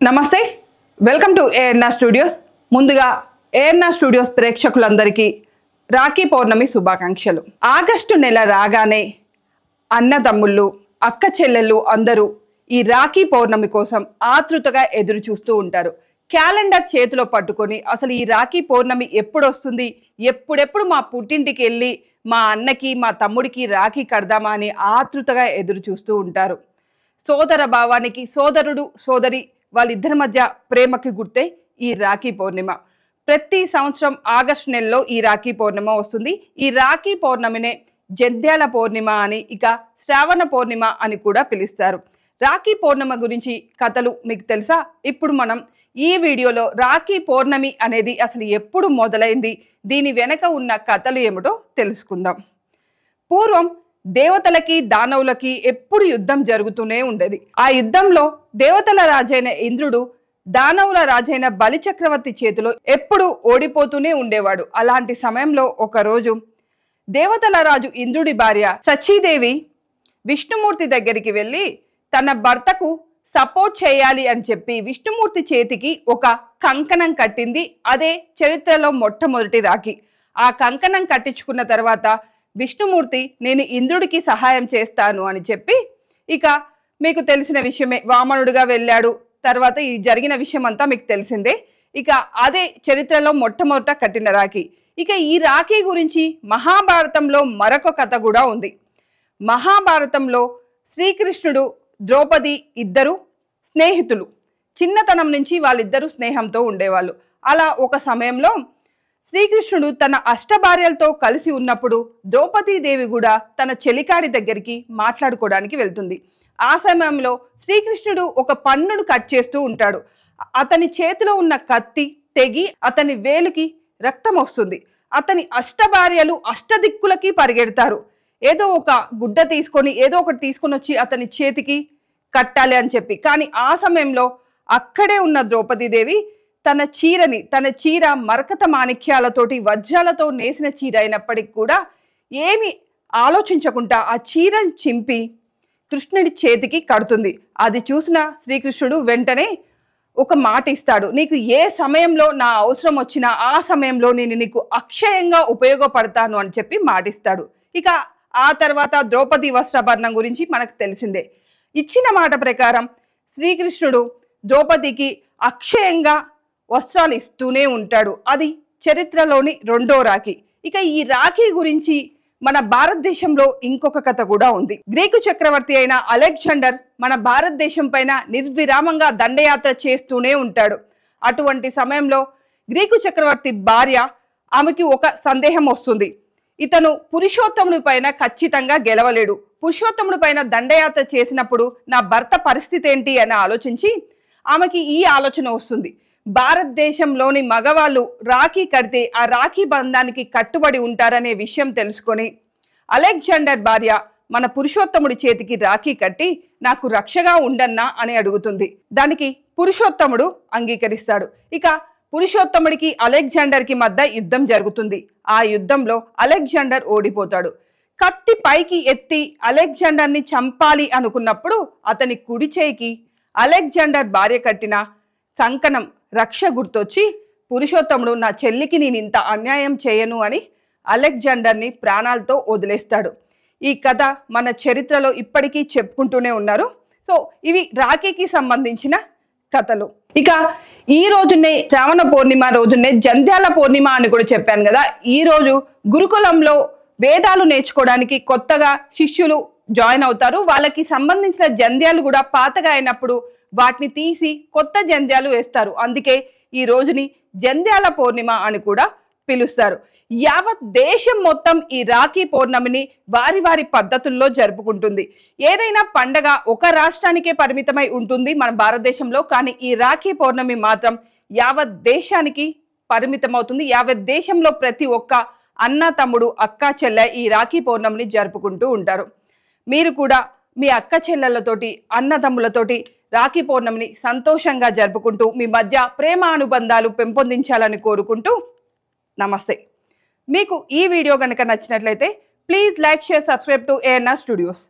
నమస్తే welcome to ANR studios. ముందుగా ANR studios ప్రేక్షకులందరికీ రాఖీ పౌర్ణమి శుభాకాంక్షలు. ఆగస్టు నెల రాగానే అన్నదమ్ముళ్ళు అక్క చెల్లెళ్ళు అందరూ ఈ రాఖీ పౌర్ణమి కోసం ఆతృతగా ఎదురు చూస్తూ ఉంటారు. క్యాలెండర్ చేతిలో పట్టుకొని అసలు ఈ రాఖీ పౌర్ణమి ఎప్పుడు వస్తుంది, ఎప్పుడెప్పుడు మా పుట్టింటికి వెళ్ళి మా అన్నకి మా తమ్ముడికి రాఖీ కడదామా అని ఆతృతగా ఎదురు చూస్తూ ఉంటారు. సోదర భావానికి సోదరుడు సోదరి వాళ్ళిద్దరి మధ్య ప్రేమకి గుర్తే ఈ రాఖీ పౌర్ణిమ. ప్రతి సంవత్సరం ఆగస్టు నెలలో ఈ రాఖీ పౌర్ణిమ వస్తుంది. ఈ రాఖీ పౌర్ణమినే జంధ్యాల పౌర్ణిమ అని, ఇక శ్రావణ పౌర్ణిమ అని కూడా పిలుస్తారు. రాఖీ పౌర్ణిమ గురించి కథలు మీకు తెలుసా? ఇప్పుడు మనం ఈ వీడియోలో రాఖీ పౌర్ణమి అనేది అసలు ఎప్పుడు మొదలైంది, దీని వెనక ఉన్న కథలు ఏమిటో తెలుసుకుందాం. పూర్వం దేవతలకి దానవులకి ఎప్పుడు యుద్ధం జరుగుతూనే ఉండేది. ఆ యుద్ధంలో దేవతల రాజైన ఇంద్రుడు దానవుల రాజైన బలి చక్రవర్తి చేతిలో ఎప్పుడు ఓడిపోతూనే ఉండేవాడు. అలాంటి సమయంలో ఒకరోజు దేవతల రాజు ఇంద్రుడి భార్య సచీదేవి విష్ణుమూర్తి దగ్గరికి వెళ్ళి తన భర్తకు సపోర్ట్ చేయాలి అని చెప్పి విష్ణుమూర్తి చేతికి ఒక కంకణం కట్టింది. అదే చరిత్రలో మొట్టమొదటి రాఖీ. ఆ కంకణం కట్టించుకున్న తర్వాత విష్ణుమూర్తి నేను ఇంద్రుడికి సహాయం చేస్తాను అని చెప్పి, ఇక మీకు తెలిసిన విషయమే, వామనుడిగా వెళ్ళాడు. తర్వాత ఈ జరిగిన విషయం అంతా మీకు తెలిసిందే. ఇక అదే చరిత్రలో మొట్టమొదట కట్టిన రాఖీ. ఇక ఈ రాఖీ గురించి మహాభారతంలో మరొక కథ కూడా ఉంది. మహాభారతంలో శ్రీకృష్ణుడు ద్రౌపది ఇద్దరు స్నేహితులు. చిన్నతనం నుంచి వాళ్ళిద్దరూ స్నేహంతో ఉండేవాళ్ళు. అలా ఒక సమయంలో శ్రీకృష్ణుడు తన అష్టభార్యలతో కలిసి ఉన్నప్పుడు ద్రౌపదీదేవి కూడా తన చెలికాడి దగ్గరికి మాట్లాడుకోవడానికి వెళ్తుంది. ఆ సమయంలో శ్రీకృష్ణుడు ఒక పన్నును కట్ చేస్తూ ఉంటాడు. అతని చేతిలో ఉన్న కత్తి తెగి అతని వేలుకి రక్తం వస్తుంది. అతని అష్టభార్యలు అష్టదిక్కులకి పరిగెడతారు. ఏదో ఒక గుడ్డ తీసుకొని ఏదో ఒకటి తీసుకొని వచ్చి అతని చేతికి కట్టాలి అని చెప్పి. కానీ ఆ సమయంలో అక్కడే ఉన్న ద్రౌపదీదేవి తన చీర మరకత మాణిక్యాలతోటి వజ్రాలతో నేసిన చీర అయినప్పటికీ కూడా ఏమి ఆలోచించకుండా ఆ చీరను చింపి కృష్ణుడి చేతికి కడుతుంది. అది చూసిన శ్రీకృష్ణుడు వెంటనే ఒక మాట ఇస్తాడు, నీకు ఏ సమయంలో నా అవసరం వచ్చినా ఆ సమయంలో నేను నీకు అక్షయంగా ఉపయోగపడతాను అని చెప్పి మాటిస్తాడు. ఇక ఆ తర్వాత ద్రౌపది వస్త్రాభరణం గురించి మనకు తెలిసిందే. ఇచ్చిన మాట ప్రకారం శ్రీకృష్ణుడు ద్రౌపదికి అక్షయంగా వస్త్రాలు ఇస్తూనే ఉంటాడు. అది చరిత్రలోని రెండో రాఖీ. ఇక ఈ రాఖీ గురించి మన భారతదేశంలో ఇంకొక కథ కూడా ఉంది. గ్రీకు చక్రవర్తి అయిన అలెగ్జాండర్ మన భారతదేశం పైన నిర్విరామంగా దండయాత్ర చేస్తూనే ఉంటాడు. అటువంటి సమయంలో గ్రీకు చక్రవర్తి భార్య, ఆమెకి ఒక సందేహం వస్తుంది. ఇతను పురుషోత్తముడి పైన ఖచ్చితంగా గెలవలేడు. పురుషోత్తముడి పైన దండయాత్ర చేసినప్పుడు నా భర్త పరిస్థితి ఏంటి అని ఆలోచించి ఆమెకి ఈ ఆలోచన వస్తుంది, భారతదేశంలోని మగవాళ్ళు రాఖీ కడితే ఆ రాఖీ బంధానికి కట్టుబడి ఉంటారనే విషయం తెలుసుకొని అలెగ్జాండర్ భార్య మన పురుషోత్తముడి చేతికి రాఖీ కట్టి నాకు రక్షగా ఉండన్నా అని అడుగుతుంది. దానికి పురుషోత్తముడు అంగీకరిస్తాడు. ఇక పురుషోత్తముడికి అలెగ్జాండర్కి మధ్య యుద్ధం జరుగుతుంది. ఆ యుద్ధంలో అలెగ్జాండర్ ఓడిపోతాడు. కత్తి పైకి ఎత్తి అలెగ్జాండర్ని చంపాలి అనుకున్నప్పుడు అతని కుడి చేయికి అలెగ్జాండర్ భార్య కట్టిన కంకణం రక్ష గుర్తొచ్చి పురుషోత్తముడు నా చెల్లికి నేను ఇంత అన్యాయం చేయను అని అలెగ్జాండర్ని ప్రాణాలతో వదిలేస్తాడు. ఈ కథ మన చరిత్రలో ఇప్పటికీ చెప్పుకుంటూనే ఉన్నారు. సో ఇవి రాఖీకి సంబంధించిన కథలు. ఇక ఈ రోజునే శ్రావణ పౌర్ణిమ రోజునే జంధ్యాల పౌర్ణిమ అని కూడా చెప్పాను కదా. ఈ రోజు గురుకులంలో వేదాలు నేర్చుకోవడానికి కొత్తగా శిష్యులు జాయిన్ అవుతారు. వాళ్ళకి సంబంధించిన జంధ్యాలు కూడా పాతగా అయినప్పుడు వాటిని తీసి కొత్త జంధ్యాలు వేస్తారు. అందుకే ఈ రోజుని జంధ్యాల పౌర్ణిమ అని కూడా పిలుస్తారు. యావత్ దేశం మొత్తం ఈ రాఖీ పౌర్ణమిని వారి వారి పద్ధతుల్లో జరుపుకుంటుంది. ఏదైనా పండగ ఒక రాష్ట్రానికే పరిమితమై ఉంటుంది మన భారతదేశంలో, కానీ ఈ రాఖీ పౌర్ణమి మాత్రం యావత్ దేశానికి పరిమితమవుతుంది. యావత్ దేశంలో ప్రతి ఒక్క అన్న తమ్ముడు అక్క చెల్లె ఈ రాఖీ పౌర్ణమిని జరుపుకుంటూ ఉంటారు. మీరు కూడా మీ అక్క చెల్లెళ్ళతోటి అన్నదమ్ములతోటి రాఖీ పౌర్ణమిని సంతోషంగా జరుపుకుంటూ మీ మధ్య ప్రేమ అనుబంధాలు పెంపొందించాలని కోరుకుంటూ నమస్తే. మీకు ఈ వీడియో కనుక నచ్చినట్లయితే please like, share, subscribe to ANR studios.